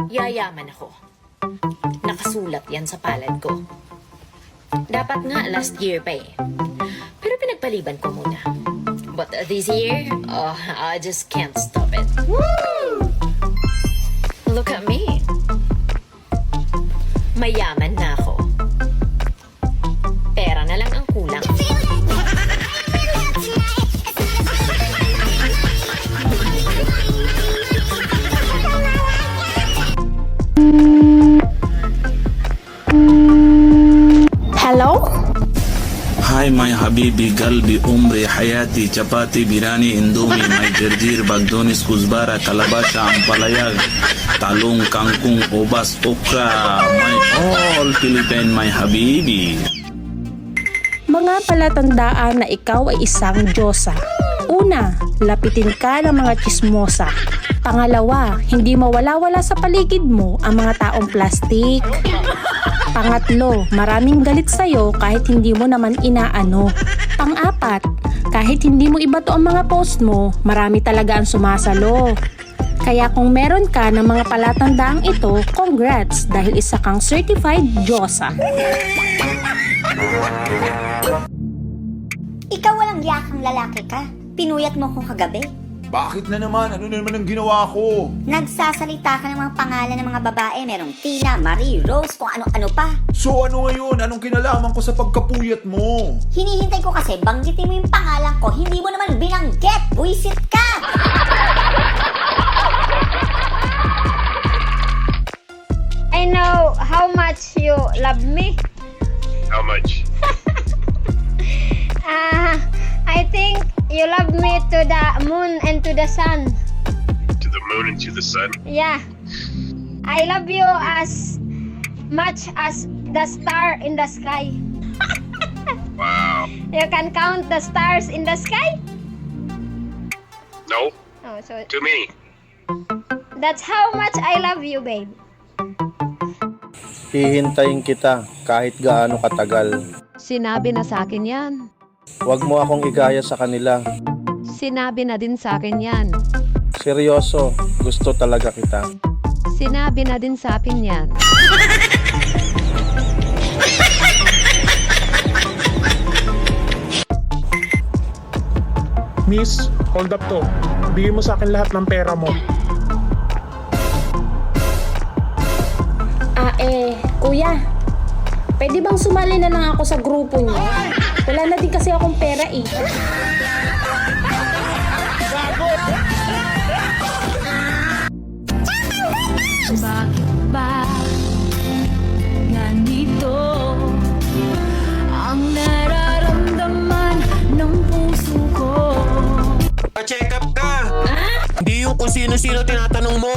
Yayaman ako. Nakasulat yan sa palad ko. Dapat nga last year pa eh. Pero pinagpaliban ko muna. But this year, oh, I just can't stop it. Woo! Look at me. Mayaman na ako. Pera na lang ang kulang. Hello? هاي ماي حبيبي قلبي عمري حياتي chapati biryani indomie may جرجير بقدونس كزبرة كلباشة ampalaya talong kangkong obas okra my all Philippine my habibi. Mga palatandaan na ikaw ay isang Diyosa. Una, lapitin ka ng mga chismosa. Pangalawa, hindi mawala-wala sa paligid mo ang mga taong plastik. Pangatlo, maraming galit sa'yo kahit hindi mo naman inaano. Pang-apat, kahit hindi mo ibato ang mga post mo, marami talaga ang sumasalo. Kaya kung meron ka ng mga palatandaang ito, congrats dahil isa kang certified Diyosa. Ikaw walang yakang lalaki ka. Pinuyat mo ko kagabi. Bakit na naman? Ano na naman ang ginawa ko? Nagsasalita ka ng mga pangalan ng mga babae. Merong Tina, Marie, Rose, kung ano-ano pa. So ano ngayon? Anong kinalaman ko sa pagkapuyat mo? Hinihintay ko kasi banggitin mo yung pangalan ko. Hindi mo naman binanggit. Buisit ka! I know how much you love me. How much? I think you love me to the moon and to the sun. To the moon and to the sun? Yeah. I love you as much as the star in the sky. Wow. You can count the stars in the sky? No, Oh, so too many. that's how much I love you, babe. Hihintayin kita kahit gaano katagal. Sinabi na sa akin yan. Huwag mo akong igaya sa kanila. Sinabi na din sa akin yan. Seryoso, gusto talaga kita. Sinabi na din sa akin yan. Miss, hold up to. Bigay mo sa akin lahat ng pera mo. Kuya, pwede bang sumali na lang ako sa grupo niyo? Wala na din kasi akong pera eh. Bakit ba ganito ang nararamdaman ng puso ko? Pa-check up ka! Hindi yung kung sino-sino tinatanong mo.